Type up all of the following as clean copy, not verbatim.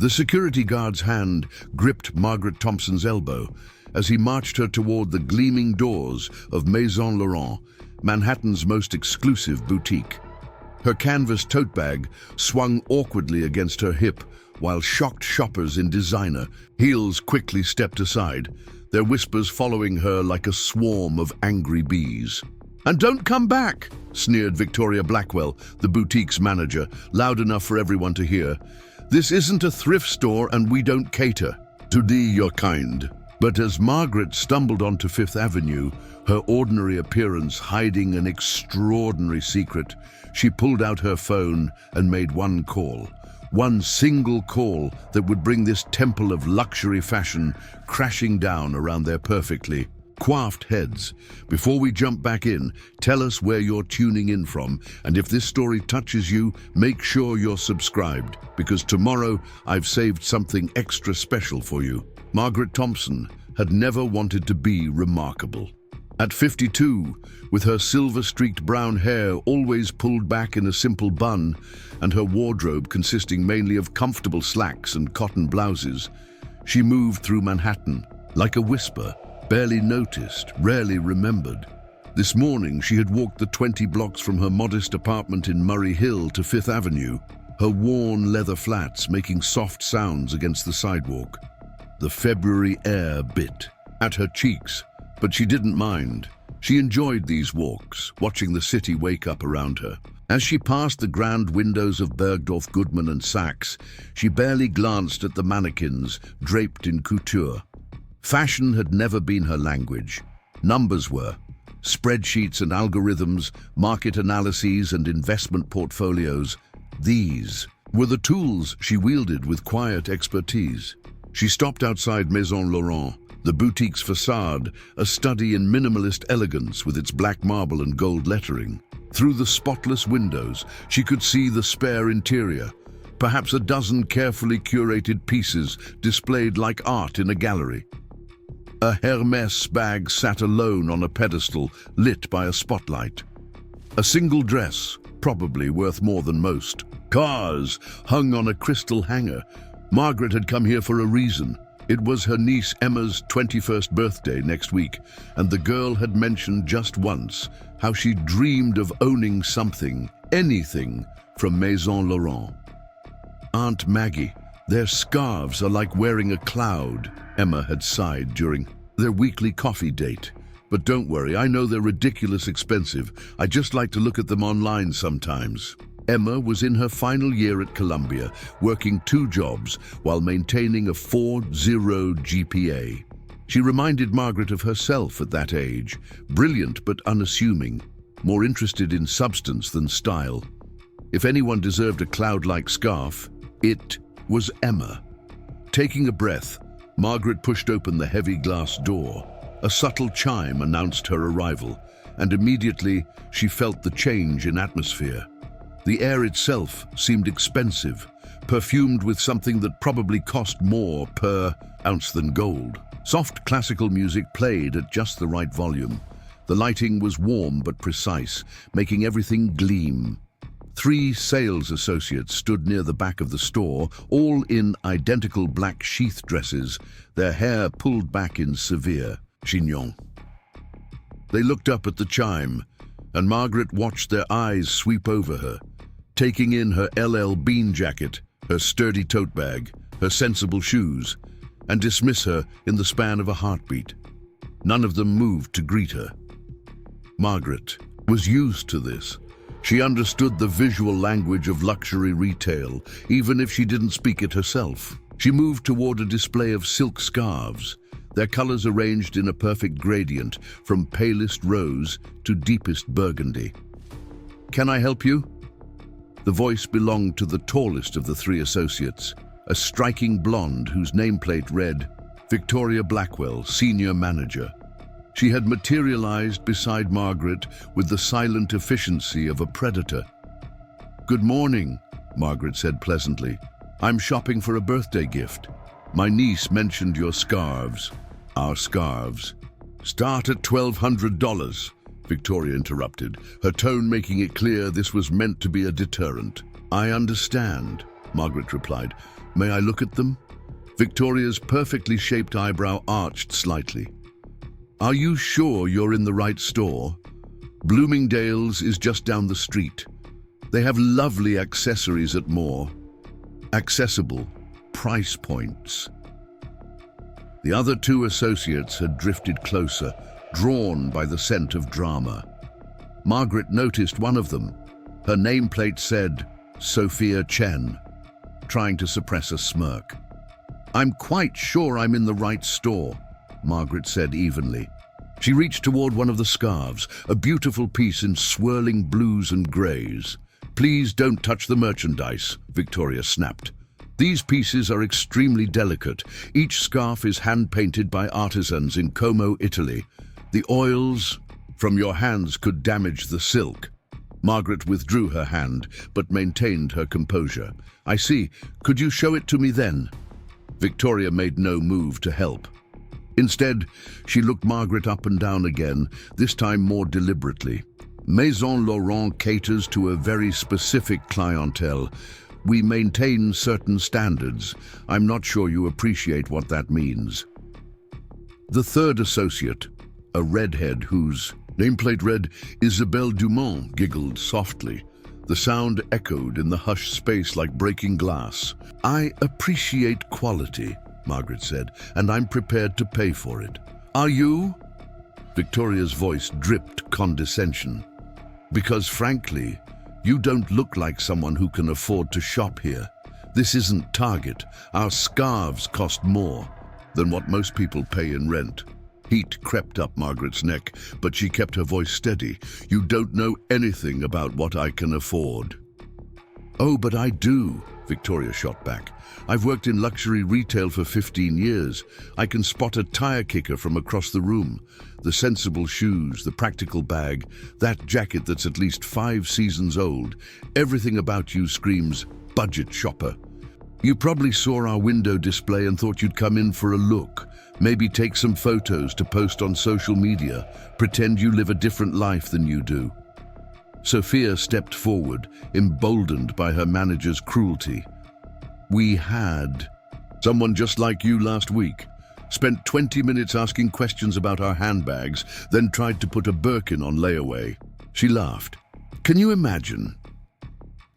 The security guard's hand gripped Margaret Thompson's elbow as he marched her toward the gleaming doors of Maison Laurent, Manhattan's most exclusive boutique. Her canvas tote bag swung awkwardly against her hip, while shocked shoppers in designer heels quickly stepped aside, their whispers following her like a swarm of angry bees. "And don't come back," sneered Victoria Blackwell, the boutique's manager, loud enough for everyone to hear. "This isn't a thrift store and we don't cater to your kind." But as Margaret stumbled onto Fifth Avenue, her ordinary appearance hiding an extraordinary secret, she pulled out her phone and made one call. One single call that would bring this temple of luxury fashion crashing down around their perfectly coiffed heads. Before we jump back in, tell us where you're tuning in from, and if this story touches you, make sure you're subscribed, because tomorrow I've saved something extra special for you. Margaret Thompson had never wanted to be remarkable. At 52, with her silver-streaked brown hair always pulled back in a simple bun, and her wardrobe consisting mainly of comfortable slacks and cotton blouses, she moved through Manhattan like a whisper, barely noticed, rarely remembered. This morning she had walked the 20 blocks from her modest apartment in Murray Hill to Fifth Avenue, her worn leather flats making soft sounds against the sidewalk. The February air bit at her cheeks, but she didn't mind. She enjoyed these walks, watching the city wake up around her. As she passed the grand windows of Bergdorf Goodman and Saks, she barely glanced at the mannequins draped in couture. Fashion had never been her language. Numbers were. Spreadsheets and algorithms, market analyses and investment portfolios. These were the tools she wielded with quiet expertise. She stopped outside Maison Laurent, the boutique's facade, a study in minimalist elegance with its black marble and gold lettering. Through the spotless windows, she could see the spare interior, perhaps a dozen carefully curated pieces displayed like art in a gallery. A Hermès bag sat alone on a pedestal, lit by a spotlight. A single dress, probably worth more than most. Cars hung on a crystal hanger. Margaret had come here for a reason. It was her niece Emma's 21st birthday next week, and the girl had mentioned just once how she dreamed of owning something, anything, from Maison Laurent. "Aunt Maggie, their scarves are like wearing a cloud," Emma had sighed during their weekly coffee date. "But don't worry, I know they're ridiculous expensive. I just like to look at them online sometimes." Emma was in her final year at Columbia, working 2 jobs while maintaining a 4.0 GPA. She reminded Margaret of herself at that age, brilliant but unassuming, more interested in substance than style. If anyone deserved a cloud-like scarf, it was Emma. Taking a breath, Margaret pushed open the heavy glass door. A subtle chime announced her arrival, and immediately she felt the change in atmosphere. The air itself seemed expensive, perfumed with something that probably cost more per ounce than gold. Soft classical music played at just the right volume. The lighting was warm but precise, making everything gleam. 3 sales associates stood near the back of the store, all in identical black sheath dresses, their hair pulled back in severe chignon. They looked up at the chime, and Margaret watched their eyes sweep over her, taking in her LL Bean jacket, her sturdy tote bag, her sensible shoes, and dismiss her in the span of a heartbeat. None of them moved to greet her. Margaret was used to this. She understood the visual language of luxury retail, even if she didn't speak it herself. She moved toward a display of silk scarves, their colors arranged in a perfect gradient, from palest rose to deepest burgundy. "Can I help you?" The voice belonged to the tallest of the 3 associates, a striking blonde whose nameplate read, Victoria Blackwell, Senior Manager. She had materialized beside Margaret with the silent efficiency of a predator. "Good morning," Margaret said pleasantly. "I'm shopping for a birthday gift. My niece mentioned your scarves." "Our scarves start at $1,200, Victoria interrupted, her tone making it clear this was meant to be a deterrent. "I understand," Margaret replied, May I look at them? Victoria's perfectly shaped eyebrow arched slightly. Are you sure you're in the right store? Bloomingdale's is just down the street. They have lovely accessories at more accessible price points. The other two associates had drifted closer, drawn by the scent of drama. Margaret noticed one of them. Her nameplate said, Sophia Chen, trying to suppress a smirk. I'm quite sure I'm in the right store, Margaret said evenly. She reached toward one of the scarves, a beautiful piece in swirling blues and greys. Please don't touch the merchandise, Victoria snapped. These pieces are extremely delicate. Each scarf is hand-painted by artisans in Como, Italy. The oils from your hands could damage the silk. Margaret withdrew her hand, but maintained her composure. I see. Could you show it to me then? Victoria made no move to help. Instead, she looked Margaret up and down again, this time more deliberately. Maison Laurent caters to a very specific clientele. We maintain certain standards. I'm not sure you appreciate what that means. The third associate, a redhead whose nameplate read Isabelle Dumont, giggled softly. The sound echoed in the hushed space like breaking glass. I appreciate quality, Margaret said, and I'm prepared to pay for it. Are you? Victoria's voice dripped condescension. Because frankly, you don't look like someone who can afford to shop here. This isn't Target. Our scarves cost more than what most people pay in rent. Heat crept up Margaret's neck, but she kept her voice steady. You don't know anything about what I can afford. Oh, but I do, Victoria shot back. I've worked in luxury retail for 15 years. I can spot a tire kicker from across the room. The sensible shoes, the practical bag, that jacket that's at least 5 seasons old. Everything about you screams budget shopper. You probably saw our window display and thought you'd come in for a look. Maybe take some photos to post on social media. Pretend you live a different life than you do. Sophia stepped forward, emboldened by her manager's cruelty. We had someone just like you last week. Spent 20 minutes asking questions about our handbags, then tried to put a Birkin on layaway. She laughed. Can you imagine?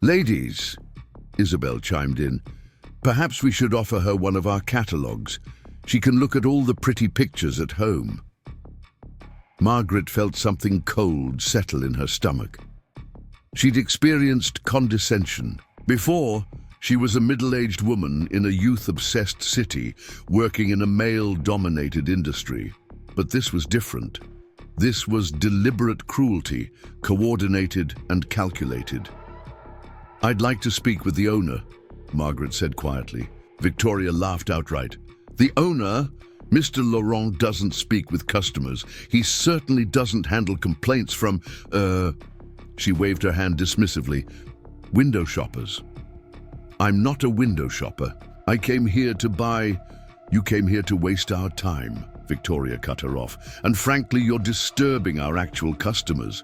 Ladies, Isabel chimed in, perhaps we should offer her one of our catalogues. She can look at all the pretty pictures at home. Margaret felt something cold settle in her stomach. She'd experienced condescension. Before, she was a middle-aged woman in a youth-obsessed city working in a male-dominated industry. But this was different. This was deliberate cruelty, coordinated and calculated. I'd like to speak with the owner, Margaret said quietly. Victoria laughed outright. The owner? Mr. Laurent doesn't speak with customers. He certainly doesn't handle complaints from, She waved her hand dismissively. Window shoppers. I'm not a window shopper. I came here to buy. You came here to waste our time, Victoria cut her off. And frankly, you're disturbing our actual customers.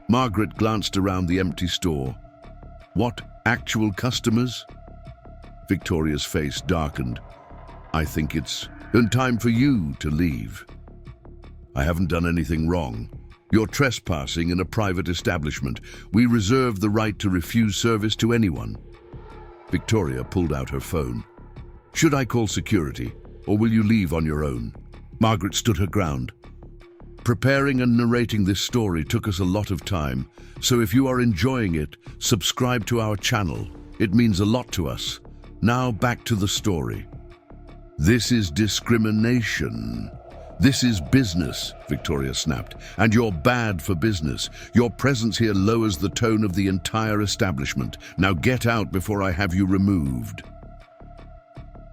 Margaret glanced around the empty store. What actual customers? Victoria's face darkened. I think it's time for you to leave. I haven't done anything wrong. You're trespassing in a private establishment. We reserve the right to refuse service to anyone. Victoria pulled out her phone. Should I call security, or will you leave on your own? Margaret stood her ground. Preparing and narrating this story took us a lot of time, so if you are enjoying it, subscribe to our channel. It means a lot to us. Now back to the story. This is discrimination. This is business, Victoria snapped, and you're bad for business. Your presence here lowers the tone of the entire establishment. Now get out before I have you removed.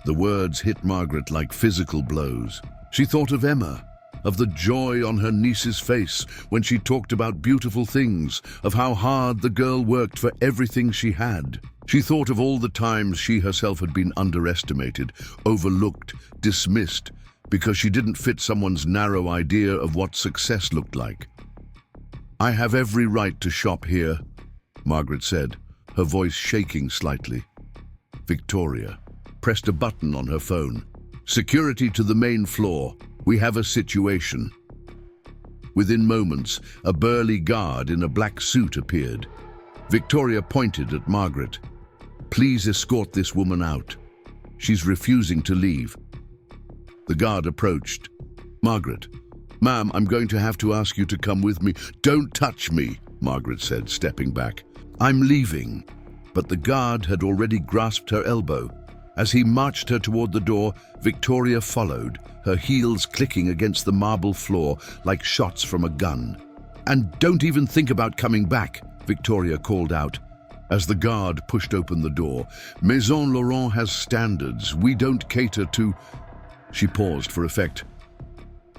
The words hit Margaret like physical blows. She thought of Emma, of the joy on her niece's face when she talked about beautiful things, of how hard the girl worked for everything she had. She thought of all the times she herself had been underestimated, overlooked, dismissed, because she didn't fit someone's narrow idea of what success looked like. I have every right to shop here, Margaret said, her voice shaking slightly. Victoria pressed a button on her phone. "Security to the main floor. We have a situation." Within moments, a burly guard in a black suit appeared. Victoria pointed at Margaret. "Please escort this woman out. She's refusing to leave." The guard approached. "Margaret, ma'am, I'm going to have to ask you to come with me." "Don't touch me," Margaret said, stepping back. "I'm leaving." But the guard had already grasped her elbow. As he marched her toward the door, Victoria followed, her heels clicking against the marble floor like shots from a gun. "And don't even think about coming back," Victoria called out. As the guard pushed open the door, "Maison Laurent has standards. We don't cater to—" She paused for effect.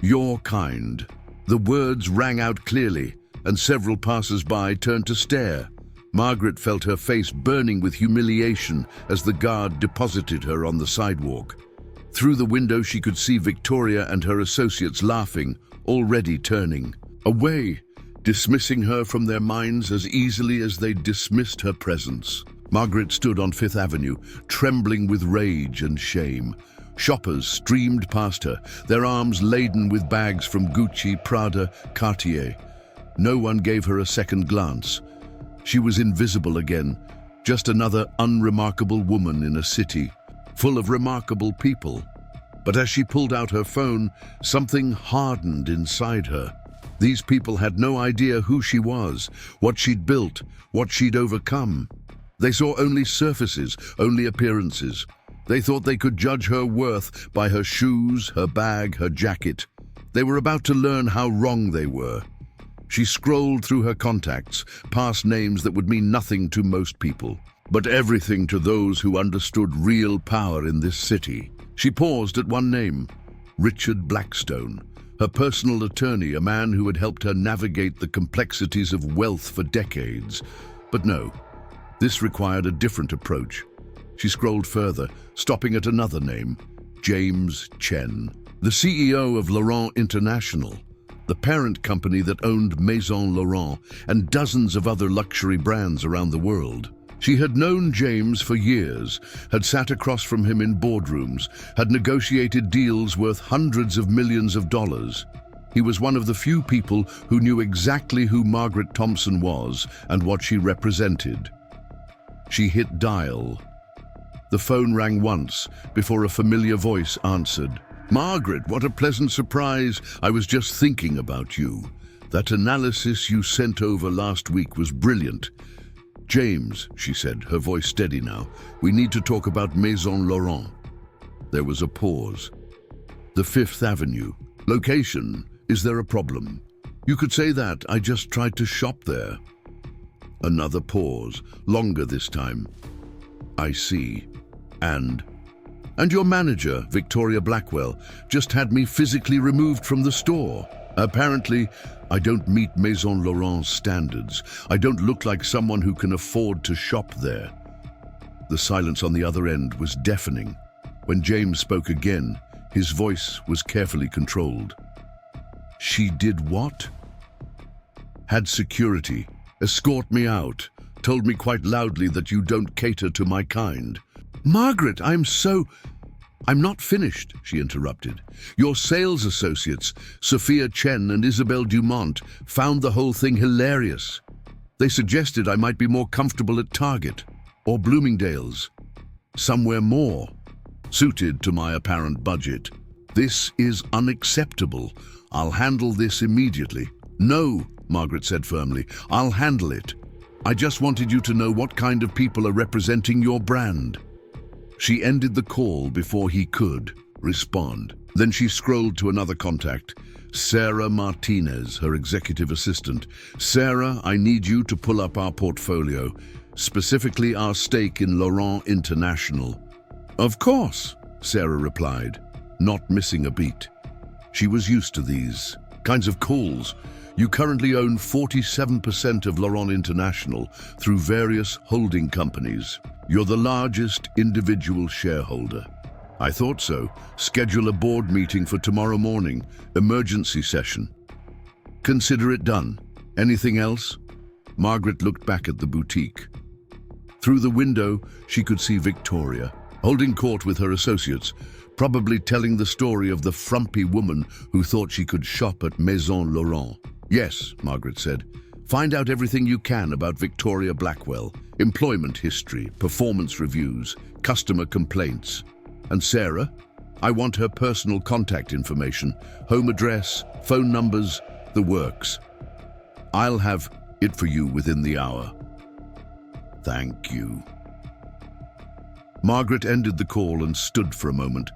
"Your kind." The words rang out clearly, and several passers-by turned to stare. Margaret felt her face burning with humiliation as the guard deposited her on the sidewalk. Through the window she could see Victoria and her associates laughing, already turning away, dismissing her from their minds as easily as they dismissed her presence. Margaret stood on Fifth Avenue, trembling with rage and shame. Shoppers streamed past her, their arms laden with bags from Gucci, Prada, Cartier. No one gave her a second glance. She was invisible again, just another unremarkable woman in a city, full of remarkable people. But as she pulled out her phone, something hardened inside her. These people had no idea who she was, what she'd built, what she'd overcome. They saw only surfaces, only appearances. They thought they could judge her worth by her shoes, her bag, her jacket. They were about to learn how wrong they were. She scrolled through her contacts, past names that would mean nothing to most people, but everything to those who understood real power in this city. She paused at one name, Richard Blackstone, her personal attorney, a man who had helped her navigate the complexities of wealth for decades. But no, this required a different approach. She scrolled further, stopping at another name, James Chen, the CEO of Laurent International, the parent company that owned Maison Laurent and dozens of other luxury brands around the world. She had known James for years, had sat across from him in boardrooms, had negotiated deals worth hundreds of millions of dollars. He was one of the few people who knew exactly who Margaret Thompson was and what she represented. She hit dial. The phone rang once before a familiar voice answered. "Margaret, what a pleasant surprise. I was just thinking about you. That analysis you sent over last week was brilliant." "James," she said, her voice steady now, "we need to talk about Maison Laurent." There was a pause. "The Fifth Avenue. Location. Is there a problem?" "You could say that. I just tried to shop there." Another pause, longer this time. "I see. And your manager, Victoria Blackwell, just had me physically removed from the store. Apparently, I don't meet Maison Laurent's standards. I don't look like someone who can afford to shop there." The silence on the other end was deafening. When James spoke again, his voice was carefully controlled. "She did what?" "Had security, escort me out, told me quite loudly that you don't cater to my kind." "Margaret, I'm not finished," she interrupted. "Your sales associates, Sophia Chen and Isabelle Dumont, found the whole thing hilarious. They suggested I might be more comfortable at Target or Bloomingdale's, somewhere more suited to my apparent budget. This is unacceptable. I'll handle this immediately." "No," Margaret said firmly, "I'll handle it. I just wanted you to know what kind of people are representing your brand." She ended the call before he could respond. Then she scrolled to another contact, Sarah Martinez, her executive assistant. "Sarah, I need you to pull up our portfolio, specifically our stake in Laurent International." "Of course," Sarah replied, not missing a beat. She was used to these kinds of calls. "You currently own 47% of Laurent International through various holding companies. You're the largest individual shareholder." "I thought so. Schedule a board meeting for tomorrow morning. Emergency session." "Consider it done. Anything else?" Margaret looked back at the boutique. Through the window, she could see Victoria, holding court with her associates, probably telling the story of the frumpy woman who thought she could shop at Maison Laurent. "Yes," Margaret said. "Find out everything you can about Victoria Blackwell. Employment history, performance reviews, customer complaints. And Sarah? I want her personal contact information, home address, phone numbers, the works. I'll have it for you within the hour." "Thank you." Margaret ended the call and stood for a moment,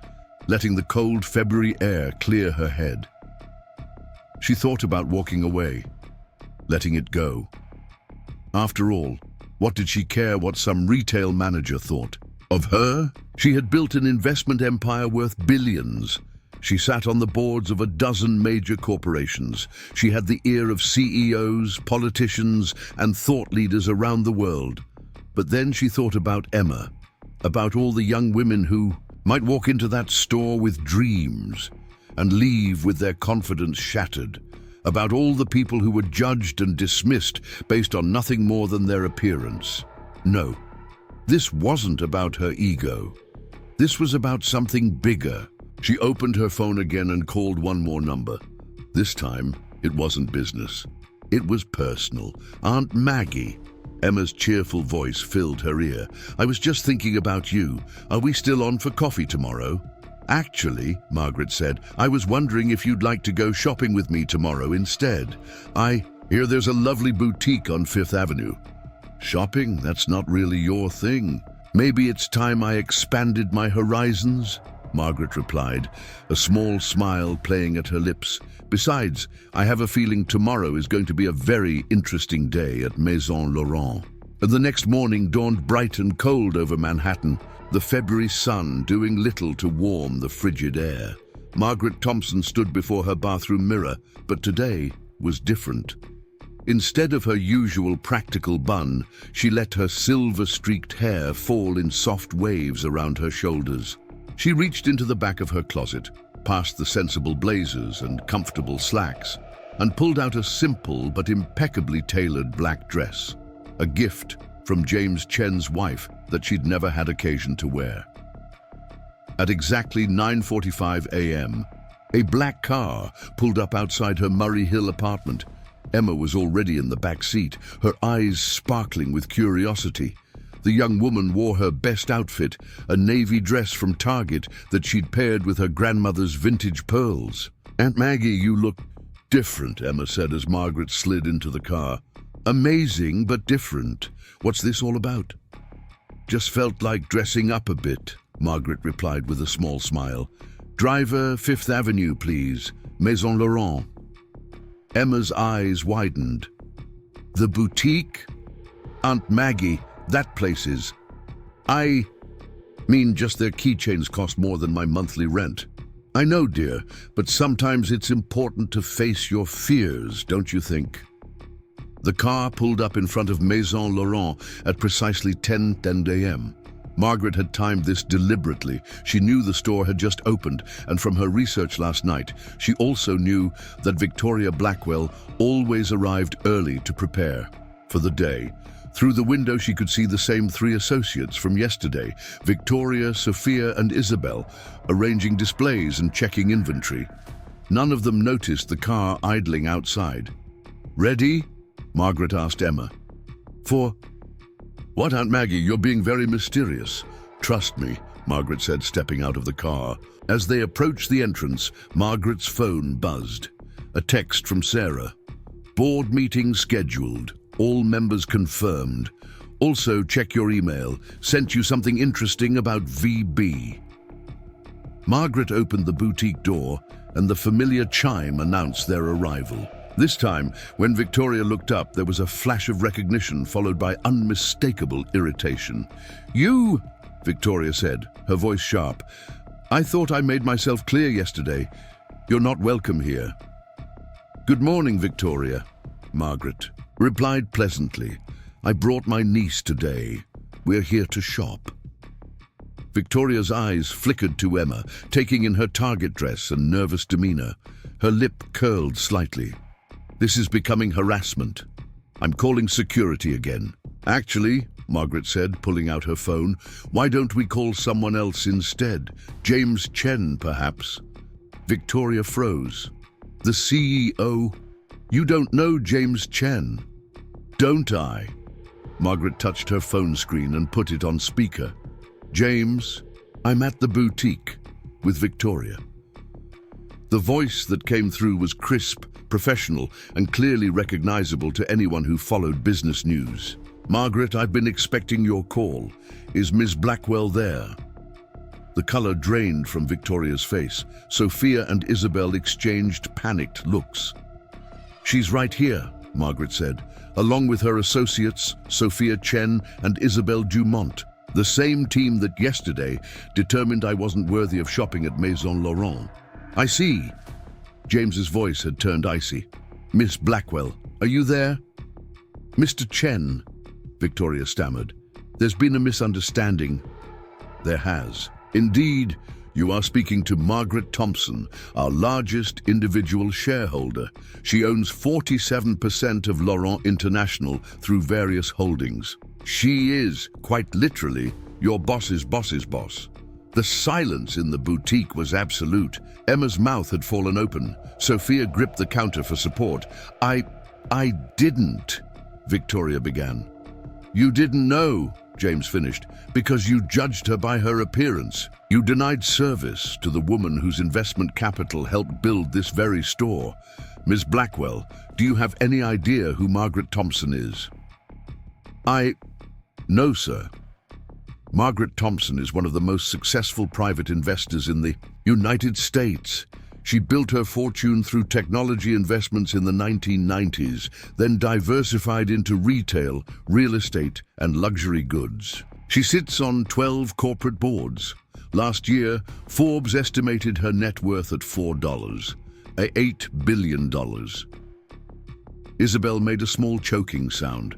letting the cold February air clear her head. She thought about walking away, letting it go. After all, what did she care what some retail manager thought? Of her? She had built an investment empire worth billions. She sat on the boards of a dozen major corporations. She had the ear of CEOs, politicians, and thought leaders around the world. But then she thought about Emma, about all the young women who might walk into that store with dreams and leave with their confidence shattered, about all the people who were judged and dismissed based on nothing more than their appearance. No, this wasn't about her ego. This was about something bigger. She opened her phone again and called one more number. This time, it wasn't business. It was personal. Aunt Maggie. Emma's cheerful voice filled her ear. "I was just thinking about you. Are we still on for coffee tomorrow?" "Actually," Margaret said, "I was wondering if you'd like to go shopping with me tomorrow instead. I hear there's a lovely boutique on Fifth Avenue." "Shopping? That's not really your thing. Maybe it's time I expanded my horizons," Margaret replied, a small smile playing at her lips. "Besides, I have a feeling tomorrow is going to be a very interesting day at Maison Laurent." And the next morning dawned bright and cold over Manhattan, the February sun doing little to warm the frigid air. Margaret Thompson stood before her bathroom mirror, but today was different. Instead of her usual practical bun, she let her silver-streaked hair fall in soft waves around her shoulders. She reached into the back of her closet, past the sensible blazers and comfortable slacks, and pulled out a simple but impeccably tailored black dress, a gift from James Chen's wife that she'd never had occasion to wear. At exactly 9:45 a.m., a black car pulled up outside her Murray Hill apartment. Emma was already in the back seat, her eyes sparkling with curiosity. The young woman wore her best outfit, a navy dress from Target that she'd paired with her grandmother's vintage pearls. "Aunt Maggie, you look different," Emma said as Margaret slid into the car. "Amazing, but different. What's this all about?" "Just felt like dressing up a bit," Margaret replied with a small smile. "Driver, Fifth Avenue, please. Maison Laurent." Emma's eyes widened. "The boutique? Aunt Maggie, that place is... I mean, just their keychains cost more than my monthly rent." "I know, dear, but sometimes it's important to face your fears, don't you think?" The car pulled up in front of Maison Laurent at precisely 10:10 a.m. Margaret had timed this deliberately. She knew the store had just opened, and from her research last night, she also knew that Victoria Blackwell always arrived early to prepare for the day. Through the window, she could see the same three associates from yesterday, Victoria, Sophia, and Isabel, arranging displays and checking inventory. None of them noticed the car idling outside. "Ready?" Margaret asked Emma. "For what, Aunt Maggie? You're being very mysterious." "Trust me," Margaret said, stepping out of the car. As they approached the entrance, Margaret's phone buzzed. A text from Sarah. "Board meeting scheduled. All members confirmed. Also, check your email. Sent you something interesting about VB." Margaret opened the boutique door, and the familiar chime announced their arrival. This time, when Victoria looked up, there was a flash of recognition followed by unmistakable irritation. "You," Victoria said, her voice sharp. "I thought I made myself clear yesterday. You're not welcome here." "Good morning, Victoria," Margaret replied pleasantly. "I brought my niece today. We're here to shop." Victoria's eyes flickered to Emma, taking in her Target dress and nervous demeanor. Her lip curled slightly. "This is becoming harassment. I'm calling security again." Actually, Margaret said, pulling out her phone, why don't we call someone else instead? James Chen, perhaps? Victoria froze. The CEO? You don't know James Chen? Don't I? Margaret touched her phone screen and put it on speaker. James, I'm at the boutique with Victoria. The voice that came through was crisp, professional, and clearly recognizable to anyone who followed business news. Margaret, I've been expecting your call. Is Ms. Blackwell there? The color drained from Victoria's face. Sophia and Isabel exchanged panicked looks. She's right here, Margaret said, along with her associates, Sophia Chen and Isabel Dumont, the same team that yesterday determined I wasn't worthy of shopping at Maison Laurent. I see. James's voice had turned icy. Miss Blackwell, are you there? Mr. Chen, Victoria stammered. There's been a misunderstanding. There has. Indeed, you are speaking to Margaret Thompson, our largest individual shareholder. She owns 47% of Laurent International through various holdings. She is, quite literally, your boss's boss's boss. The silence in the boutique was absolute. Emma's mouth had fallen open. Sophia gripped the counter for support. I didn't, Victoria began. You didn't know, James finished, because you judged her by her appearance. You denied service to the woman whose investment capital helped build this very store. Ms. Blackwell, do you have any idea who Margaret Thompson is? No, sir. Margaret Thompson is one of the most successful private investors in the United States. She built her fortune through technology investments in the 1990s, then diversified into retail, real estate, and luxury goods. She sits on 12 corporate boards. Last year, Forbes estimated her net worth at $8 billion. Isabel made a small choking sound.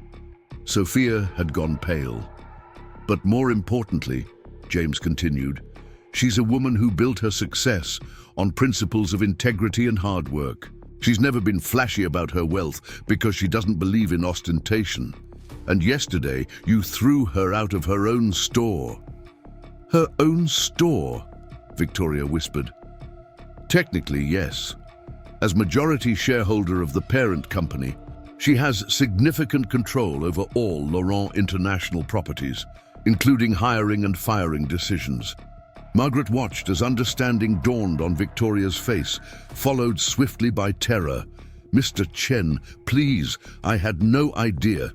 Sophia had gone pale. But more importantly, James continued, she's a woman who built her success on principles of integrity and hard work. She's never been flashy about her wealth because she doesn't believe in ostentation. And yesterday, you threw her out of her own store. Her own store? Victoria whispered. Technically, yes. As majority shareholder of the parent company, she has significant control over all Laurent International properties, including hiring and firing decisions. Margaret watched as understanding dawned on Victoria's face, followed swiftly by terror. Mr. Chen, please, I had no idea.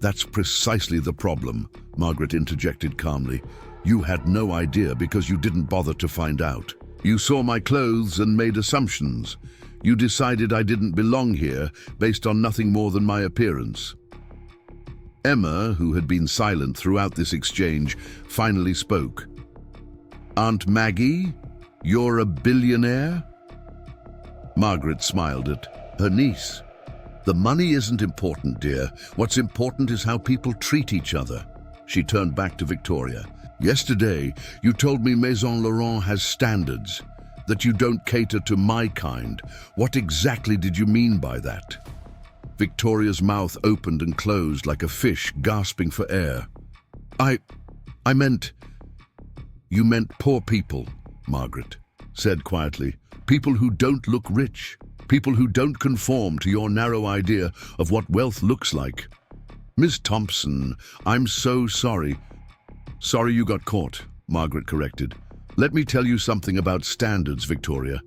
That's precisely the problem, Margaret interjected calmly. You had no idea because you didn't bother to find out. You saw my clothes and made assumptions. You decided I didn't belong here based on nothing more than my appearance. Emma, who had been silent throughout this exchange, finally spoke. Aunt Maggie, you're a billionaire? Margaret smiled at her niece. The money isn't important, dear. What's important is how people treat each other. She turned back to Victoria. Yesterday, you told me Maison Laurent has standards, that you don't cater to my kind. What exactly did you mean by that? Victoria's mouth opened and closed like a fish gasping for air. You meant poor people, Margaret said quietly. People who don't look rich. People who don't conform to your narrow idea of what wealth looks like. Miss Thompson, I'm so sorry. Sorry you got caught, Margaret corrected. Let me tell you something about standards, Victoria.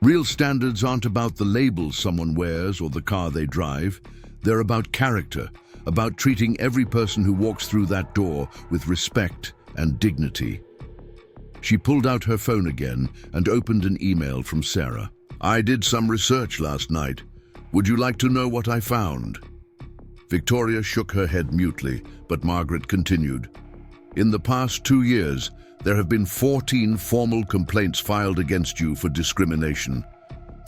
Real standards aren't about the labels someone wears or the car they drive. They're about character, about treating every person who walks through that door with respect and dignity. She pulled out her phone again and opened an email from Sarah. I did some research last night. Would you like to know what I found? Victoria shook her head mutely, but Margaret continued. In the past 2 years, there have been 14 formal complaints filed against you for discrimination.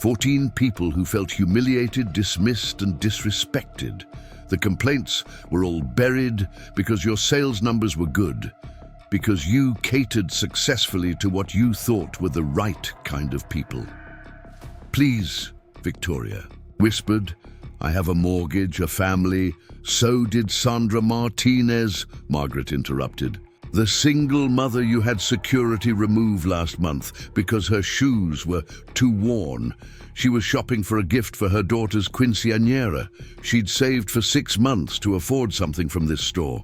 14 people who felt humiliated, dismissed, and disrespected. The complaints were all buried because your sales numbers were good, because you catered successfully to what you thought were the right kind of people. Please, Victoria whispered, I have a mortgage, a family. So did Sandra Martinez, Margaret interrupted. The single mother you had security remove last month because her shoes were too worn. She was shopping for a gift for her daughter's quinceañera. She'd saved for 6 months to afford something from this store.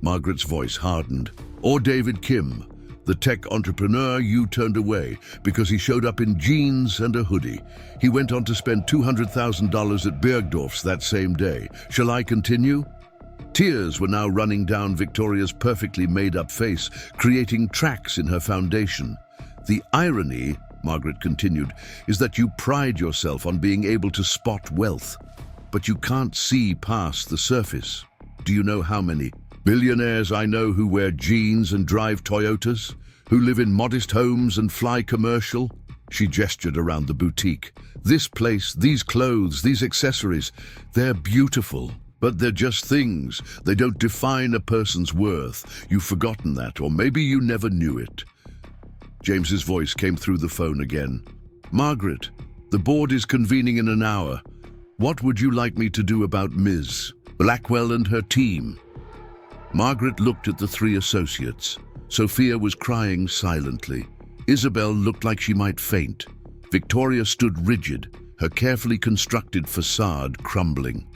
Margaret's voice hardened. Or David Kim, the tech entrepreneur you turned away because he showed up in jeans and a hoodie. He went on to spend $200,000 at Bergdorf's that same day. Shall I continue? Tears were now running down Victoria's perfectly made-up face, creating tracks in her foundation. The irony, Margaret continued, is that you pride yourself on being able to spot wealth, but you can't see past the surface. Do you know how many billionaires I know who wear jeans and drive Toyotas, who live in modest homes and fly commercial? She gestured around the boutique. This place, these clothes, these accessories, they're beautiful, but they're just things. They don't define a person's worth. You've forgotten that, or maybe you never knew it. James's voice came through the phone again. Margaret, the board is convening in an hour. What would you like me to do about Ms. Blackwell and her team? Margaret looked at the 3 associates. Sophia was crying silently. Isabel looked like she might faint. Victoria stood rigid, her carefully constructed facade crumbling.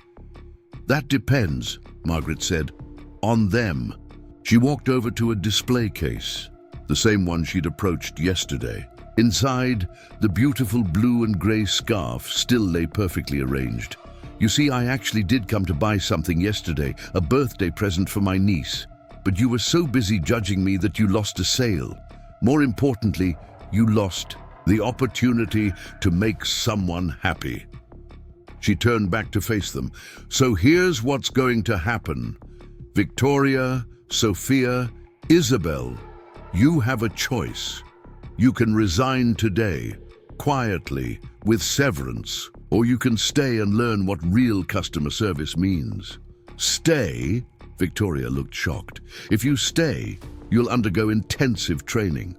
That depends, Margaret said. On them. She walked over to a display case, the same one she'd approached yesterday. Inside, the beautiful blue and grey scarf still lay perfectly arranged. You see, I actually did come to buy something yesterday, a birthday present for my niece. But you were so busy judging me that you lost a sale. More importantly, you lost the opportunity to make someone happy. She turned back to face them. So here's what's going to happen. Victoria, Sophia, Isabel, you have a choice. You can resign today, quietly, with severance, or you can stay and learn what real customer service means. Stay? Victoria looked shocked. If you stay, you'll undergo intensive training.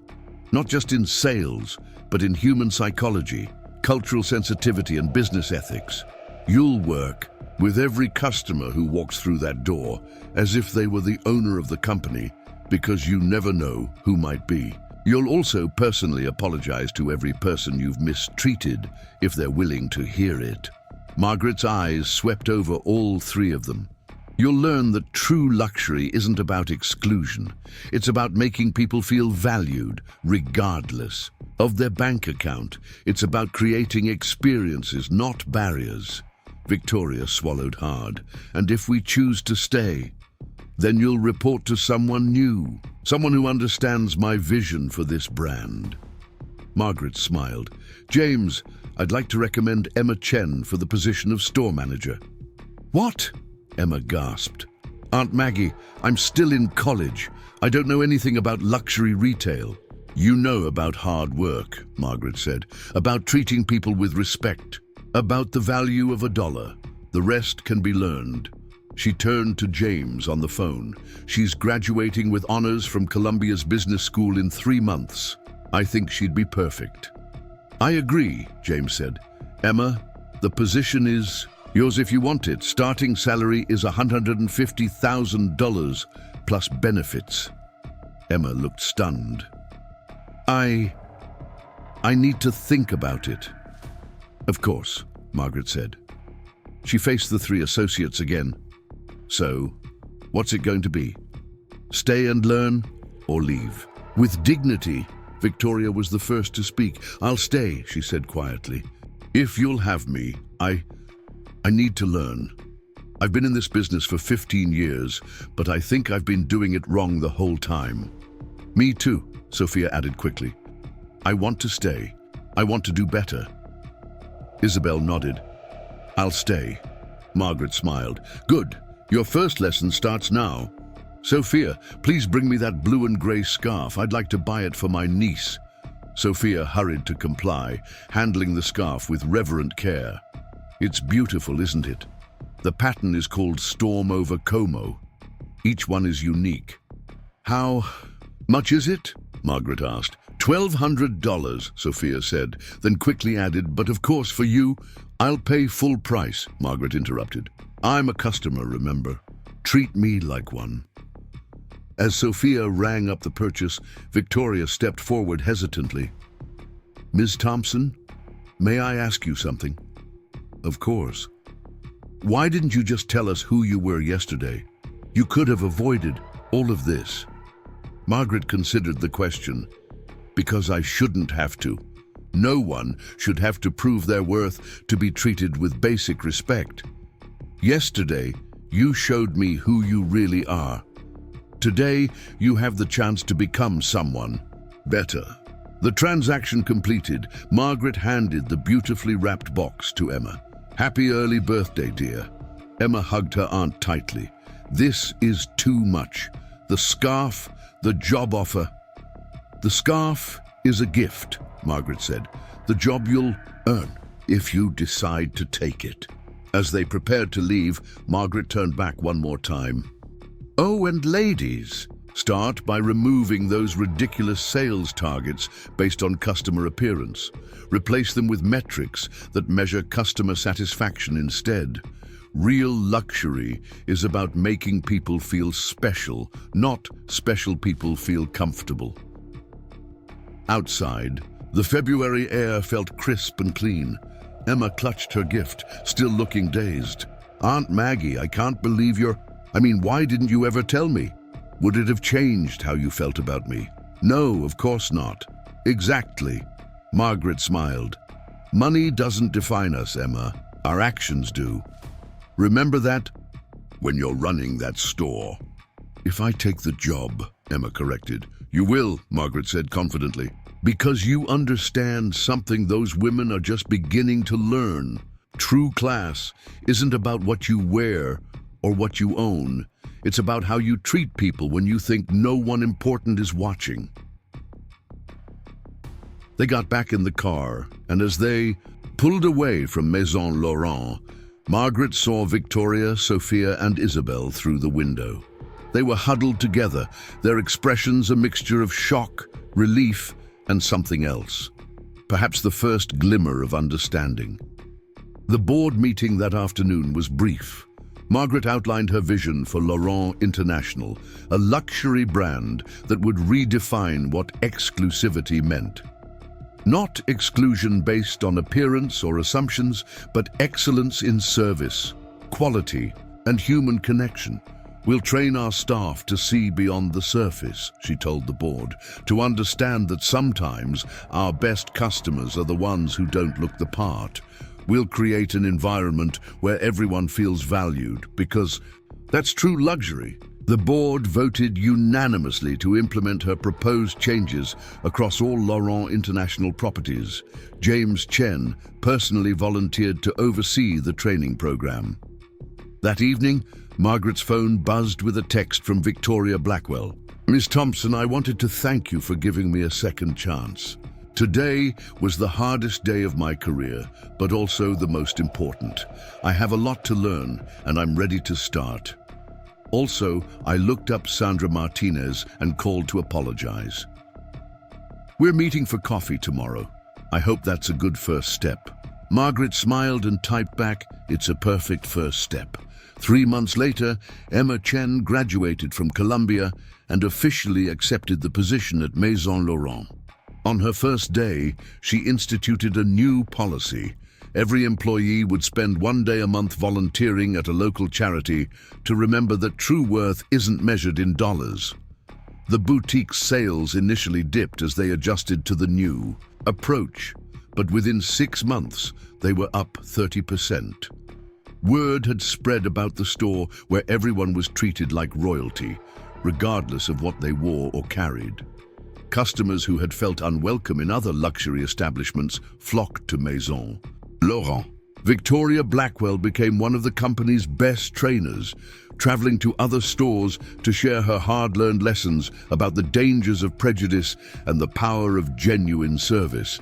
Not just in sales, but in human psychology, cultural sensitivity and business ethics. You'll work with every customer who walks through that door as if they were the owner of the company, because you never know who might be. You'll also personally apologize to every person you've mistreated if they're willing to hear it. Margaret's eyes swept over all 3 of them. You'll learn that true luxury isn't about exclusion. It's about making people feel valued, regardless of their bank account. It's about creating experiences, not barriers. Victoria swallowed hard. And if we choose to stay, then you'll report to someone new, someone who understands my vision for this brand. Margaret smiled. James, I'd like to recommend Emma Chen for the position of store manager. What? Emma gasped. Aunt Maggie, I'm still in college. I don't know anything about luxury retail. You know about hard work, Margaret said, about treating people with respect, about the value of $1. The rest can be learned. She turned to James on the phone. She's graduating with honors from Columbia's business school in 3 months. I think she'd be perfect. I agree, James said. Emma, the position is yours if you want it. Starting salary is $150,000 plus benefits. Emma looked stunned. I need to think about it. Of course, Margaret said. She faced the 3 associates again. So, what's it going to be? Stay and learn, or leave? With dignity, Victoria was the first to speak. I'll stay, she said quietly. If you'll have me, I need to learn. I've been in this business for 15 years, but I think I've been doing it wrong the whole time. Me too, Sophia added quickly. I want to stay. I want to do better. Isabel nodded. I'll stay. Margaret smiled. Good. Your first lesson starts now. Sophia, please bring me that blue and grey scarf. I'd like to buy it for my niece. Sophia hurried to comply, handling the scarf with reverent care. It's beautiful, isn't it? The pattern is called Storm over Como. Each one is unique. How much is it? Margaret asked. $1,200, Sophia said, then quickly added, "But of course, for you, I'll pay full price," Margaret interrupted. "I'm a customer, remember? Treat me like one." As Sophia rang up the purchase, Victoria stepped forward hesitantly. "Ms. Thompson, may I ask you something?" "Of course." "Why didn't you just tell us who you were yesterday? You could have avoided all of this." Margaret considered the question. "Because I shouldn't have to. No one should have to prove their worth to be treated with basic respect. Yesterday, you showed me who you really are. Today, you have the chance to become someone better." The transaction completed, Margaret handed the beautifully wrapped box to Emma. "Happy early birthday, dear." Emma hugged her aunt tightly. "This is too much. The scarf, the job offer." "The scarf is a gift," Margaret said. "The job you'll earn if you decide to take it." As they prepared to leave, Margaret turned back one more time. "Oh, and ladies, start by removing those ridiculous sales targets based on customer appearance. Replace them with metrics that measure customer satisfaction instead. Real luxury is about making people feel special, not special people feel comfortable." Outside, the February air felt crisp and clean. Emma clutched her gift, still looking dazed. "Aunt Maggie, I can't believe why didn't you ever tell me? Would it have changed how you felt about me?" "No, of course not." "Exactly." Margaret smiled. "Money doesn't define us, Emma. Our actions do. Remember that when you're running that store." "If I take the job," Emma corrected. "You will," Margaret said confidently. "Because you understand something those women are just beginning to learn. True class isn't about what you wear or what you own. It's about how you treat people when you think no one important is watching." They got back in the car, and as they pulled away from Maison Laurent, Margaret saw Victoria, Sophia, and Isabel through the window. They were huddled together, their expressions a mixture of shock, relief, and something else. Perhaps the first glimmer of understanding. The board meeting that afternoon was brief. Margaret outlined her vision for Laurent International, a luxury brand that would redefine what exclusivity meant. Not exclusion based on appearance or assumptions, but excellence in service, quality, and human connection. "We'll train our staff to see beyond the surface," she told the board, "to understand that sometimes our best customers are the ones who don't look the part. We'll create an environment where everyone feels valued, because that's true luxury." The board voted unanimously to implement her proposed changes across all Laurent International properties. James Chen personally volunteered to oversee the training program. That evening, Margaret's phone buzzed with a text from Victoria Blackwell. "Ms. Thompson, I wanted to thank you for giving me a second chance. Today was the hardest day of my career, but also the most important. I have a lot to learn, and I'm ready to start. Also, I looked up Sandra Martinez and called to apologize. We're meeting for coffee tomorrow. I hope that's a good first step." Margaret smiled and typed back, "It's a perfect first step." 3 months later, Emma Chen graduated from Columbia and officially accepted the position at Maison Laurent. On her first day, she instituted a new policy. Every employee would spend 1 day a month volunteering at a local charity to remember that true worth isn't measured in dollars. The boutique's sales initially dipped as they adjusted to the new approach, but within 6 months, they were up 30%. Word had spread about the store where everyone was treated like royalty, regardless of what they wore or carried. Customers who had felt unwelcome in other luxury establishments flocked to Maison Laurent. Victoria Blackwell became one of the company's best trainers, traveling to other stores to share her hard-learned lessons about the dangers of prejudice and the power of genuine service.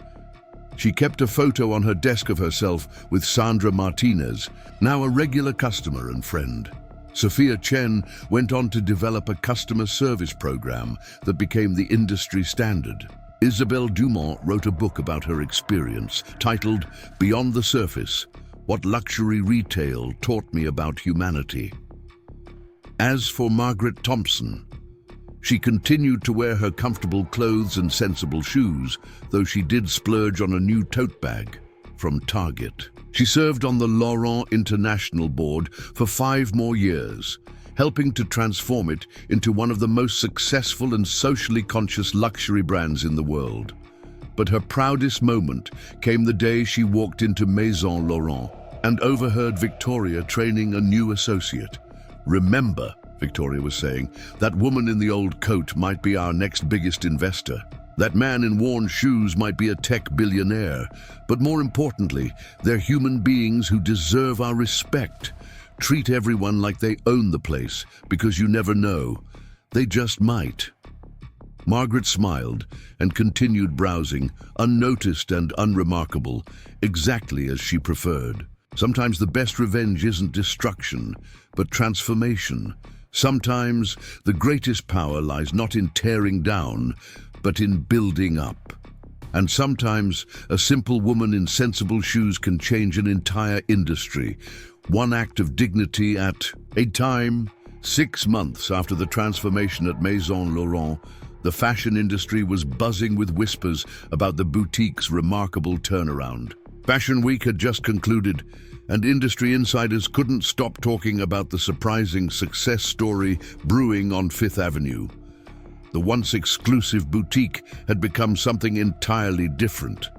She kept a photo on her desk of herself with Sandra Martinez, now a regular customer and friend. Sophia Chen went on to develop a customer service program that became the industry standard. Isabelle Dumont wrote a book about her experience, titled Beyond the Surface: What Luxury Retail Taught Me About Humanity. As for Margaret Thompson, she continued to wear her comfortable clothes and sensible shoes, though she did splurge on a new tote bag from Target. She served on the Laurent International Board for 5 more years, helping to transform it into one of the most successful and socially conscious luxury brands in the world. But her proudest moment came the day she walked into Maison Laurent and overheard Victoria training a new associate. "Remember," Victoria was saying, "that woman in the old coat might be our next biggest investor. That man in worn shoes might be a tech billionaire. But more importantly, they're human beings who deserve our respect. Treat everyone like they own the place, because you never know. They just might." Margaret smiled and continued browsing, unnoticed and unremarkable, exactly as she preferred. Sometimes the best revenge isn't destruction, but transformation. Sometimes the greatest power lies not in tearing down, but in building up. And sometimes a simple woman in sensible shoes can change an entire industry. One act of dignity at a time. 6 months after the transformation at Maison Laurent, the fashion industry was buzzing with whispers about the boutique's remarkable turnaround. Fashion Week had just concluded, and industry insiders couldn't stop talking about the surprising success story brewing on Fifth Avenue. The once exclusive boutique had become something entirely different,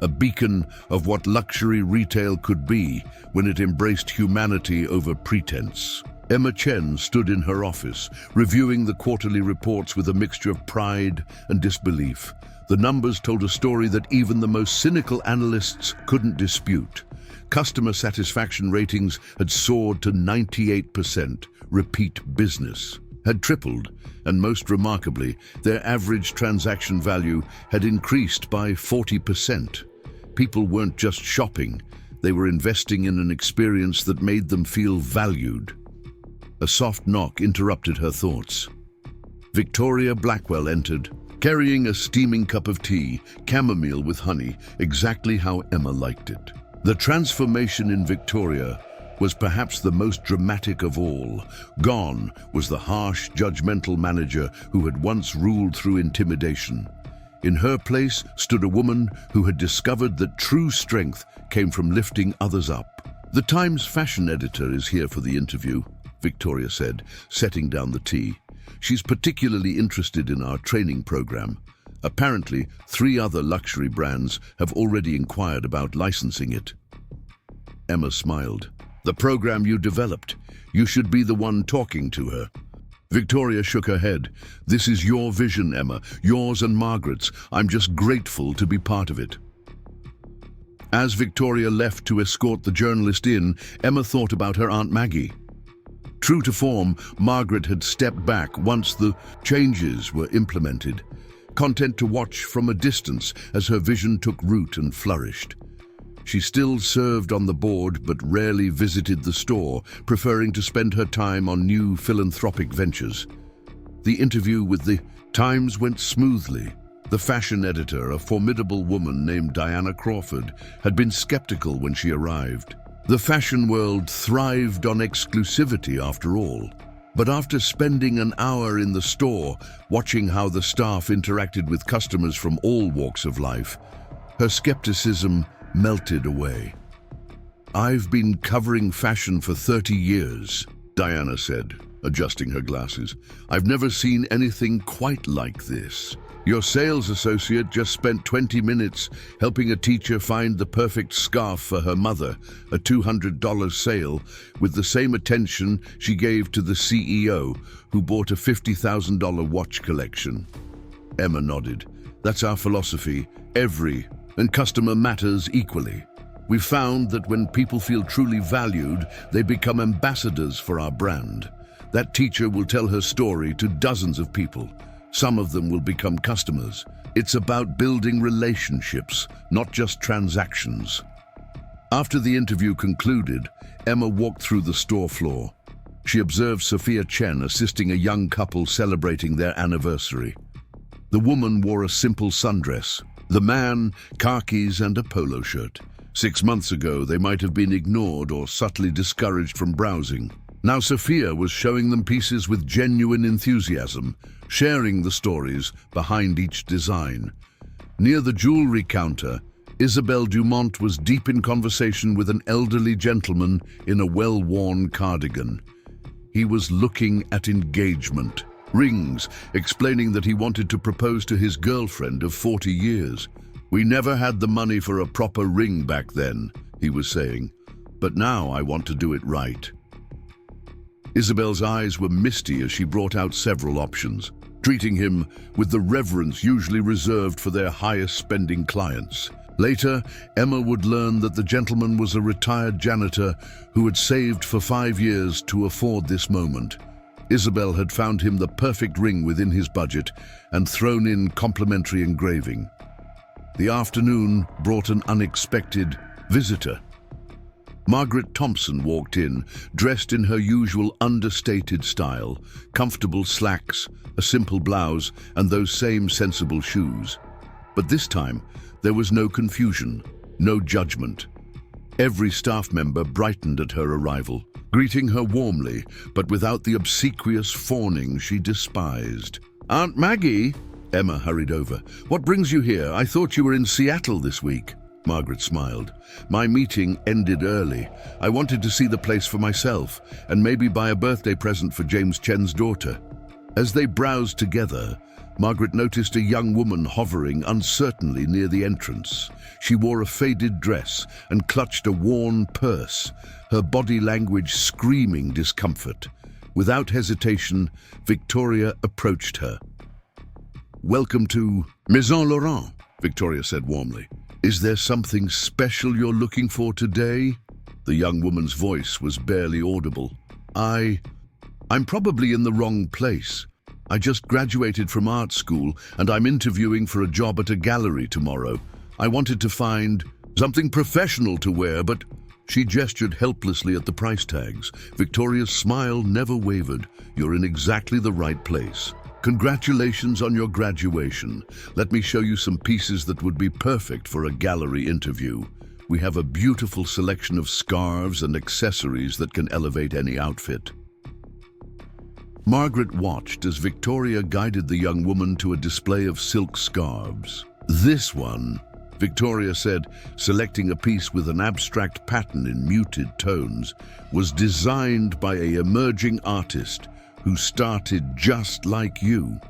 a beacon of what luxury retail could be when it embraced humanity over pretense. Emma Chen stood in her office, reviewing the quarterly reports with a mixture of pride and disbelief. The numbers told a story that even the most cynical analysts couldn't dispute. Customer satisfaction ratings had soared to 98%. Repeat business had tripled, and most remarkably, their average transaction value had increased by 40%. People weren't just shopping, they were investing in an experience that made them feel valued. A soft knock interrupted her thoughts. Victoria Blackwell entered, carrying a steaming cup of tea, chamomile with honey, exactly how Emma liked it. The transformation in Victoria was perhaps the most dramatic of all. Gone was the harsh, judgmental manager who had once ruled through intimidation. In her place stood a woman who had discovered that true strength came from lifting others up. "The Times fashion editor is here for the interview," Victoria said, setting down the tea. "She's particularly interested in our training program. Apparently, 3 other luxury brands have already inquired about licensing it." Emma smiled. "The program you developed. You should be the one talking to her." Victoria shook her head. "This is your vision, Emma, yours and Margaret's. I'm just grateful to be part of it." As Victoria left to escort the journalist in, Emma thought about her Aunt Maggie. True to form, Margaret had stepped back once the changes were implemented, content to watch from a distance as her vision took root and flourished. She still served on the board but rarely visited the store, preferring to spend her time on new philanthropic ventures. The interview with the Times went smoothly. The fashion editor, a formidable woman named Diana Crawford, had been skeptical when she arrived. The fashion world thrived on exclusivity after all. But after spending an hour in the store, watching how the staff interacted with customers from all walks of life, her skepticism melted away. "I've been covering fashion for 30 years, Diana said, adjusting her glasses. "I've never seen anything quite like this. Your sales associate just spent 20 minutes helping a teacher find the perfect scarf for her mother, a $200 sale, with the same attention she gave to the CEO, who bought a $50,000 watch collection." Emma nodded. "That's our philosophy. Every and customer matters equally. We've found that when people feel truly valued, they become ambassadors for our brand. That teacher will tell her story to dozens of people. Some of them will become customers. It's about building relationships, not just transactions." After the interview concluded, Emma walked through the store floor. She observed Sophia Chen assisting a young couple celebrating their anniversary. The woman wore a simple sundress. The man, khakis and a polo shirt. 6 months ago, they might have been ignored or subtly discouraged from browsing. Now Sophia was showing them pieces with genuine enthusiasm, sharing the stories behind each design. Near the jewelry counter, Isabelle Dumont was deep in conversation with an elderly gentleman in a well-worn cardigan. He was looking at engagement rings, explaining that he wanted to propose to his girlfriend of 40 years. "We never had the money for a proper ring back then," he was saying, "but now I want to do it right." Isabel's eyes were misty as she brought out several options, treating him with the reverence usually reserved for their highest spending clients. Later, Emma would learn that the gentleman was a retired janitor who had saved for 5 years to afford this moment. Isabel had found him the perfect ring within his budget and thrown in complimentary engraving. The afternoon brought an unexpected visitor. Margaret Thompson walked in, dressed in her usual understated style, comfortable slacks, a simple blouse, and those same sensible shoes. But this time, there was no confusion, no judgment. Every staff member brightened at her arrival, greeting her warmly, but without the obsequious fawning she despised. "Aunt Maggie?" Emma hurried over. "What brings you here? I thought you were in Seattle this week." Margaret smiled. "My meeting ended early. I wanted to see the place for myself, and maybe buy a birthday present for James Chen's daughter." As they browsed together, Margaret noticed a young woman hovering uncertainly near the entrance. She wore a faded dress and clutched a worn purse, her body language screaming discomfort. Without hesitation, Victoria approached her. "Welcome to Maison Laurent," Victoria said warmly. "Is there something special you're looking for today?" The young woman's voice was barely audible. I'm probably in the wrong place. I just graduated from art school and I'm interviewing for a job at a gallery tomorrow. I wanted to find something professional to wear, but..." She gestured helplessly at the price tags. Victoria's smile never wavered. "You're in exactly the right place. Congratulations on your graduation. Let me show you some pieces that would be perfect for a gallery interview. We have a beautiful selection of scarves and accessories that can elevate any outfit." Margaret watched as Victoria guided the young woman to a display of silk scarves. "This one," Victoria said, selecting a piece with an abstract pattern in muted tones, "was designed by an emerging artist who started just like you.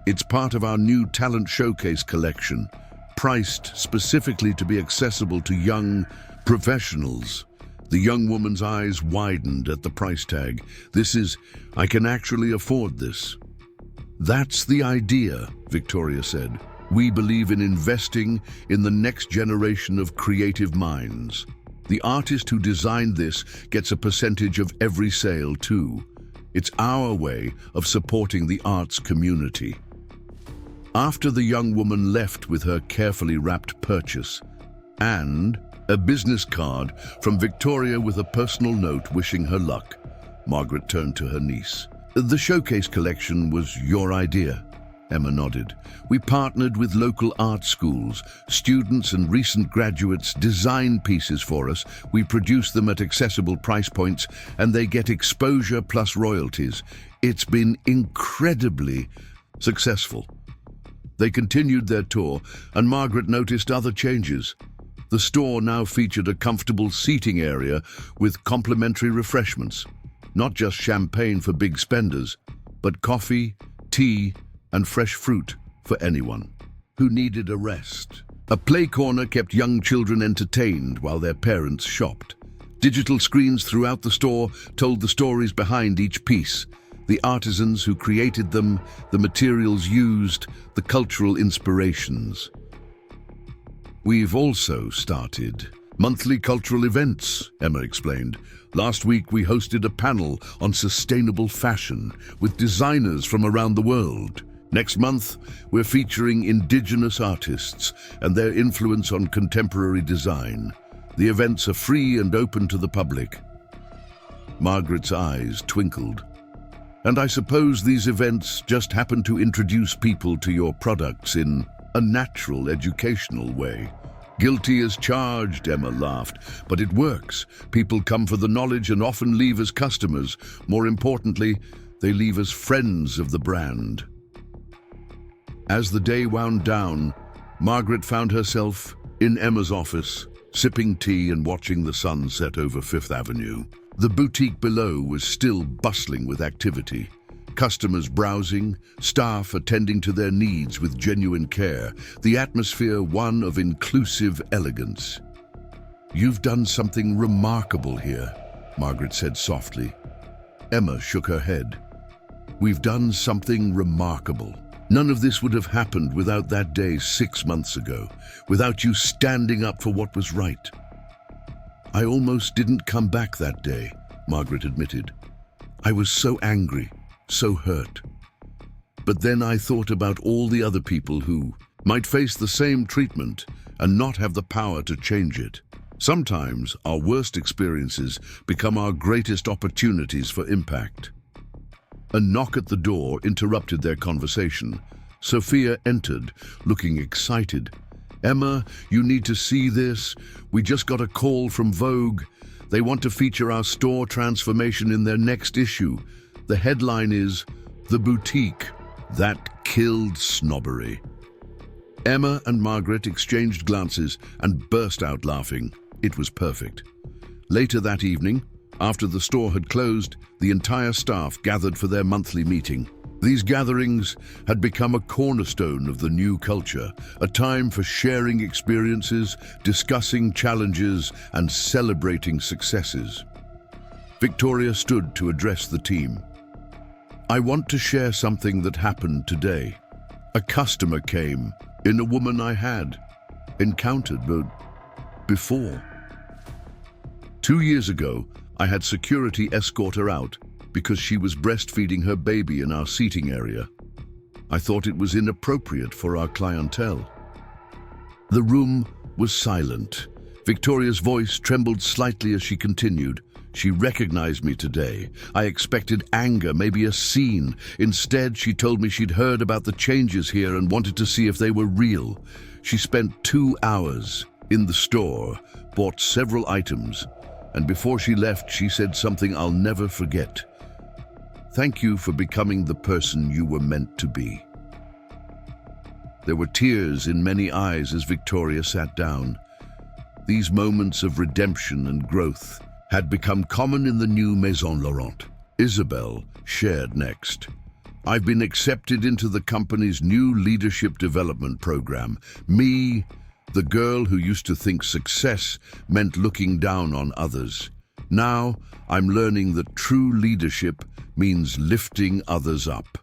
It's part of our new talent showcase collection, priced specifically to be accessible to young professionals." The young woman's eyes widened at the price tag. I can actually afford this." "That's the idea," Victoria said. "We believe in investing in the next generation of creative minds. The artist who designed this gets a percentage of every sale too. It's our way of supporting the arts community." After the young woman left with her carefully wrapped purchase, and a business card from Victoria with a personal note wishing her luck, Margaret turned to her niece. "The showcase collection was your idea?" Emma nodded. "We partnered with local art schools. Students and recent graduates design pieces for us. We produce them at accessible price points, and they get exposure plus royalties. It's been incredibly successful." They continued their tour, and Margaret noticed other changes. The store now featured a comfortable seating area with complimentary refreshments. Not just champagne for big spenders, but coffee, tea, and fresh fruit for anyone who needed a rest. A play corner kept young children entertained while their parents shopped. Digital screens throughout the store told the stories behind each piece, the artisans who created them, the materials used, the cultural inspirations. "We've also started monthly cultural events," Emma explained. "Last week we hosted a panel on sustainable fashion with designers from around the world. Next month, we're featuring indigenous artists and their influence on contemporary design. The events are free and open to the public." Margaret's eyes twinkled. And I suppose these events just happen to introduce people to your products in a natural, educational way. Guilty as charged, Emma laughed. But it works. People come for the knowledge and often leave as customers. More importantly, they leave as friends of the brand. As the day wound down, Margaret found herself in Emma's office, sipping tea and watching the sun set over Fifth Avenue. The boutique below was still bustling with activity. Customers browsing, staff attending to their needs with genuine care, the atmosphere one of inclusive elegance. "You've done something remarkable here," Margaret said softly. Emma shook her head. "We've done something remarkable. None of this would have happened without that day 6 months ago, without you standing up for what was right." "I almost didn't come back that day," Margaret admitted. "I was so angry, so hurt. But then I thought about all the other people who might face the same treatment and not have the power to change it. Sometimes our worst experiences become our greatest opportunities for impact." A knock at the door interrupted their conversation. Sophia entered, looking excited. "Emma, you need to see this. We just got a call from Vogue. They want to feature our store transformation in their next issue. The headline is, 'The Boutique That Killed Snobbery.'" Emma and Margaret exchanged glances and burst out laughing. It was perfect. Later that evening, after the store had closed, the entire staff gathered for their monthly meeting. These gatherings had become a cornerstone of the new culture, a time for sharing experiences, discussing challenges, and celebrating successes. Victoria stood to address the team. "I want to share something that happened today. A customer came in a woman I had encountered before. 2 years ago, I had security escort her out because she was breastfeeding her baby in our seating area. I thought it was inappropriate for our clientele." The room was silent. Victoria's voice trembled slightly as she continued. "She recognized me today. I expected anger, maybe a scene. Instead, she told me she'd heard about the changes here and wanted to see if they were real. She spent 2 hours in the store, bought several items, and before she left, she said something I'll never forget. 'Thank you for becoming the person you were meant to be.'" There were tears in many eyes as Victoria sat down. These moments of redemption and growth had become common in the new Maison Laurent. Isabel shared next. "I've been accepted into the company's new leadership development program. Me, the girl who used to think success meant looking down on others. Now I'm learning that true leadership means lifting others up."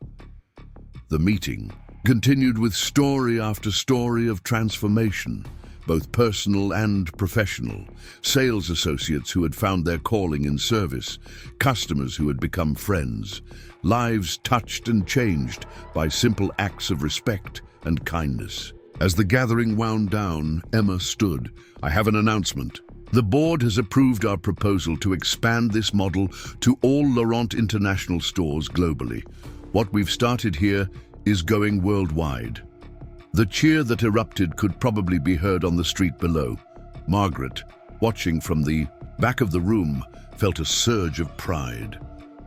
The meeting continued with story after story of transformation, both personal and professional. Sales associates who had found their calling in service, customers who had become friends, lives touched and changed by simple acts of respect and kindness. As the gathering wound down, Emma stood. "I have an announcement. The board has approved our proposal to expand this model to all Laurent International stores globally. What we've started here is going worldwide." The cheer that erupted could probably be heard on the street below. Margaret, watching from the back of the room, felt a surge of pride.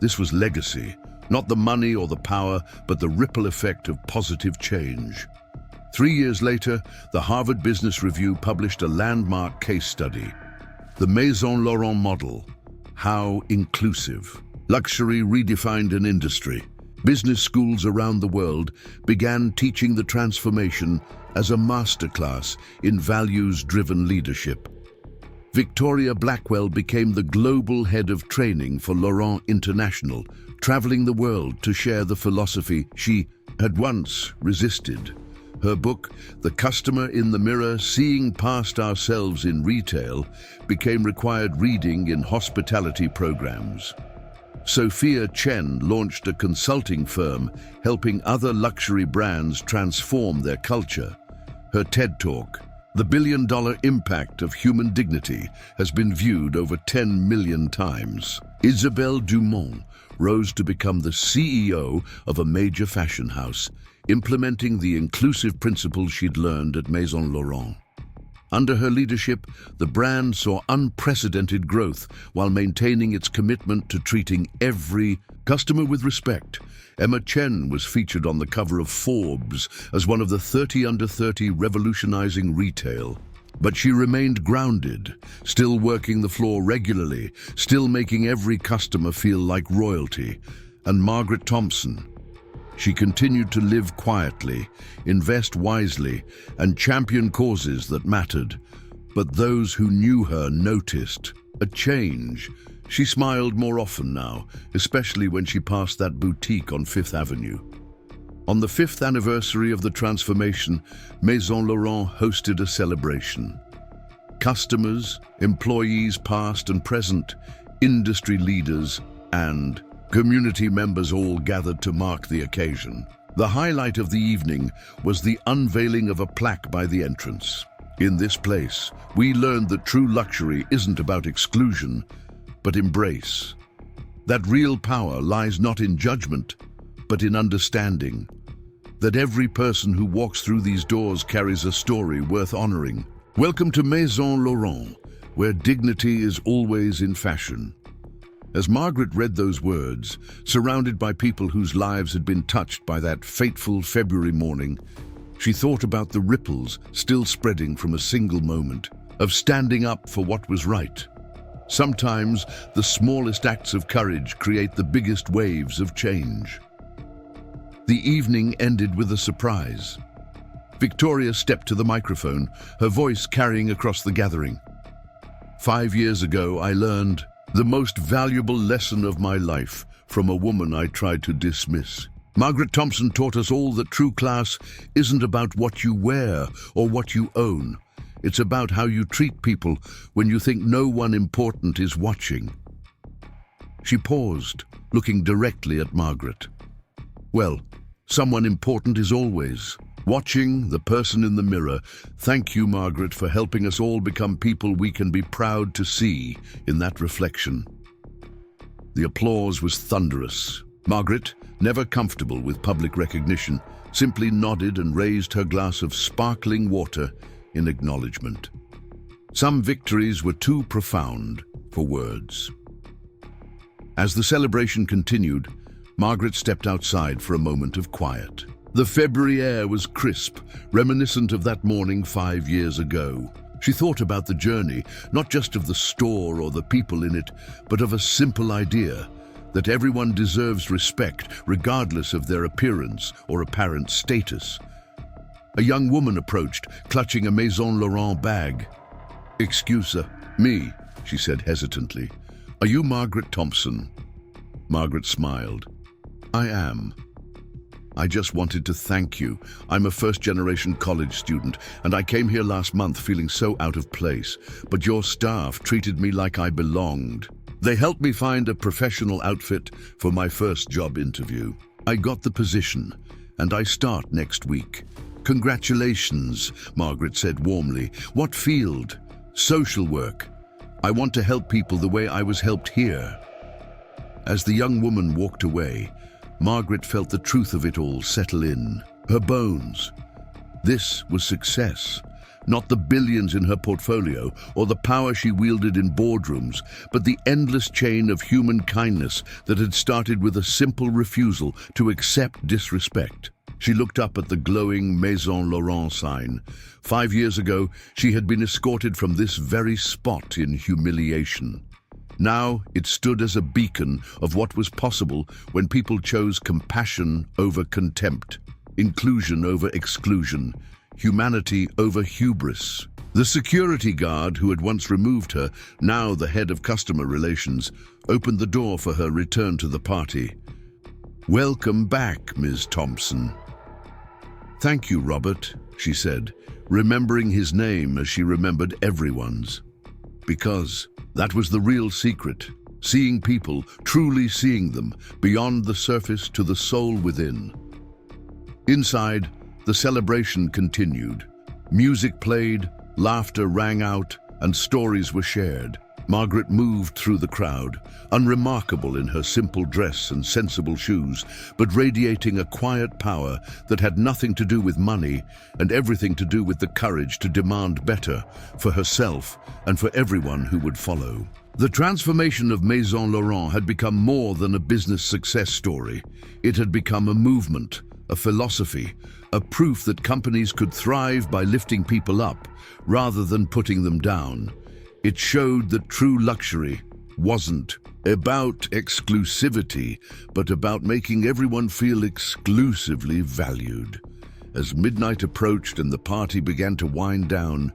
This was legacy, not the money or the power, but the ripple effect of positive change. 3 years later, the Harvard Business Review published a landmark case study, The Maison Laurent Model, How Inclusive. Luxury redefined an industry. Business schools around the world began teaching the transformation as a masterclass in values-driven leadership. Victoria Blackwell became the global head of training for Laurent International, traveling the world to share the philosophy she had once resisted. Her book, The Customer in the Mirror, Seeing Past Ourselves in Retail, became required reading in hospitality programs. Sophia Chen launched a consulting firm helping other luxury brands transform their culture. Her TED Talk, The billion-dollar impact of human dignity has been viewed over 10 million times. Isabelle Dumont rose to become the CEO of a major fashion house, implementing the inclusive principles she'd learned at Maison Laurent. Under her leadership, the brand saw unprecedented growth while maintaining its commitment to treating every customer with respect. Emma Chen was featured on the cover of Forbes as one of the 30 under 30 revolutionizing retail. But she remained grounded, still working the floor regularly, still making every customer feel like royalty. And Margaret Thompson, she continued to live quietly, invest wisely, and champion causes that mattered. But those who knew her noticed a change. She smiled more often now, especially when she passed that boutique on Fifth Avenue. On the 5th anniversary of the transformation, Maison Laurent hosted a celebration. Customers, employees past and present, industry leaders, and community members all gathered to mark the occasion. The highlight of the evening was the unveiling of a plaque by the entrance. In this place, we learned that true luxury isn't about exclusion, but embrace. That real power lies not in judgment, but in understanding. That every person who walks through these doors carries a story worth honoring. Welcome to Maison Laurent, where dignity is always in fashion. As Margaret read those words, surrounded by people whose lives had been touched by that fateful February morning, she thought about the ripples still spreading from a single moment of standing up for what was right. Sometimes the smallest acts of courage create the biggest waves of change. The evening ended with a surprise. Victoria stepped to the microphone, her voice carrying across the gathering. 5 years ago, I learned the most valuable lesson of my life from a woman I tried to dismiss. Margaret Thompson taught us all that true class isn't about what you wear or what you own. It's about how you treat people when you think no one important is watching. She paused, looking directly at Margaret. Well, someone important is always watching, the person in the mirror. Thank you, Margaret, for helping us all become people we can be proud to see in that reflection. The applause was thunderous. Margaret, never comfortable with public recognition, simply nodded and raised her glass of sparkling water in acknowledgement. Some victories were too profound for words. As the celebration continued, Margaret stepped outside for a moment of quiet. The February air was crisp, reminiscent of that morning 5 years ago. She thought about the journey, not just of the store or the people in it, but of a simple idea that everyone deserves respect regardless of their appearance or apparent status. A young woman approached, clutching a Maison Laurent bag. "Excuse me," she said hesitantly. "Are you Margaret Thompson?" Margaret smiled. "I am. I just wanted to thank you. I'm a first-generation college student, and I came here last month feeling so out of place, but your staff treated me like I belonged. They helped me find a professional outfit for my first job interview. I got the position, and I start next week." "Congratulations," Margaret said warmly. "What field?" "Social work. I want to help people the way I was helped here." As the young woman walked away, Margaret felt the truth of it all settle in her bones. This was success, not the billions in her portfolio or the power she wielded in boardrooms, but the endless chain of human kindness that had started with a simple refusal to accept disrespect. She looked up at the glowing Maison Laurent sign. 5 years ago, she had been escorted from this very spot in humiliation. Now it stood as a beacon of what was possible when people chose compassion over contempt, inclusion over exclusion, humanity over hubris. The security guard who had once removed her, now the head of customer relations, opened the door for her return to the party. "Welcome back, Ms. Thompson." "Thank you, Robert," she said, remembering his name as she remembered everyone's. Because that was the real secret, seeing people, truly seeing them, beyond the surface to the soul within. Inside, the celebration continued. Music played, Laughter rang out and stories were shared. Margaret moved through the crowd, unremarkable in her simple dress and sensible shoes, but radiating a quiet power that had nothing to do with money and everything to do with the courage to demand better for herself and for everyone who would follow. The transformation of Maison Laurent had become more than a business success story. It had become a movement, a philosophy, a proof that companies could thrive by lifting people up rather than putting them down. It showed that true luxury wasn't about exclusivity, but about making everyone feel exclusively valued. As midnight approached and the party began to wind down,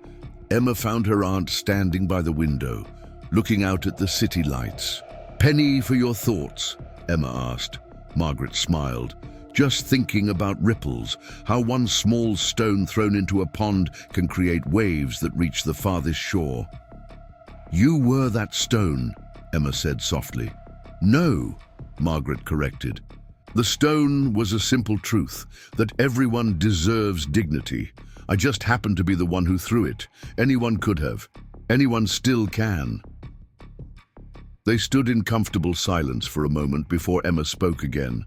Emma found her aunt standing by the window, looking out at the city lights. "Penny for your thoughts?" Emma asked. Margaret smiled. "Just thinking about ripples, how one small stone thrown into a pond can create waves that reach the farthest shore." "You were that stone," Emma said softly. "No," Margaret corrected. "The stone was a simple truth, that everyone deserves dignity. I just happened to be the one who threw it. Anyone could have. Anyone still can." They stood in comfortable silence for a moment before Emma spoke again.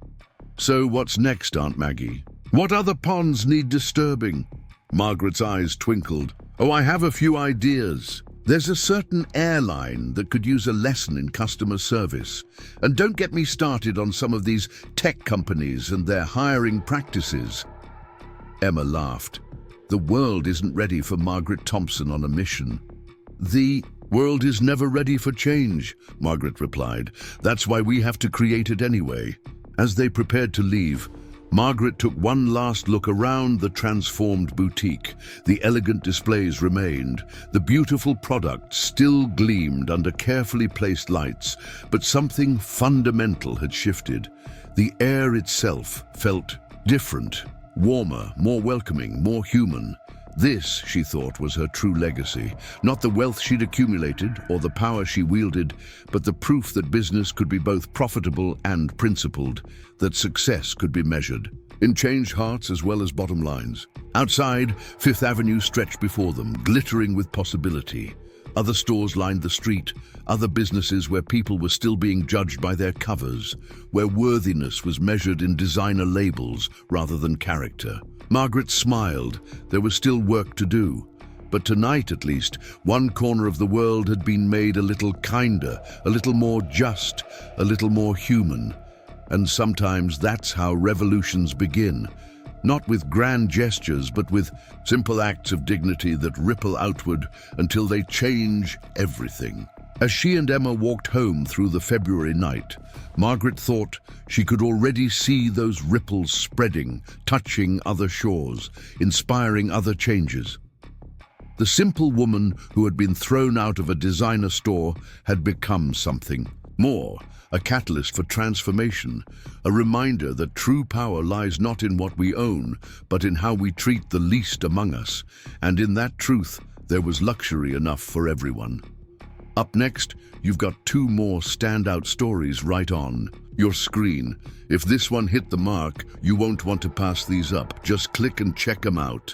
"So what's next, Aunt Maggie? What other ponds need disturbing?" Margaret's eyes twinkled. "Oh, I have a few ideas. There's a certain airline that could use a lesson in customer service. And don't get me started on some of these tech companies and their hiring practices." Emma laughed. "The world isn't ready for Margaret Thompson on a mission." "The world is never ready for change," Margaret replied. "That's why we have to create it anyway." As they prepared to leave, Margaret took one last look around the transformed boutique. The elegant displays remained. The beautiful products still gleamed under carefully placed lights, but something fundamental had shifted. The air itself felt different, warmer, more welcoming, more human. This, she thought, was her true legacy. Not the wealth she'd accumulated or the power she wielded, but the proof that business could be both profitable and principled, that success could be measured in changed hearts as well as bottom lines. Outside, Fifth Avenue stretched before them, glittering with possibility. Other stores lined the street, other businesses where people were still being judged by their covers, where worthiness was measured in designer labels rather than character. Margaret smiled. There was still work to do. But tonight, at least, one corner of the world had been made a little kinder, a little more just, a little more human. And sometimes that's how revolutions begin. Not with grand gestures, but with simple acts of dignity that ripple outward until they change everything. As she and Emma walked home through the February night, Margaret thought she could already see those ripples spreading, touching other shores, inspiring other changes. The simple woman who had been thrown out of a designer store had become something more, a catalyst for transformation, a reminder that true power lies not in what we own, but in how we treat the least among us. And in that truth, there was luxury enough for everyone. Up next, you've got two more standout stories right on your screen. If this one hit the mark, you won't want to pass these up. Just click and check them out.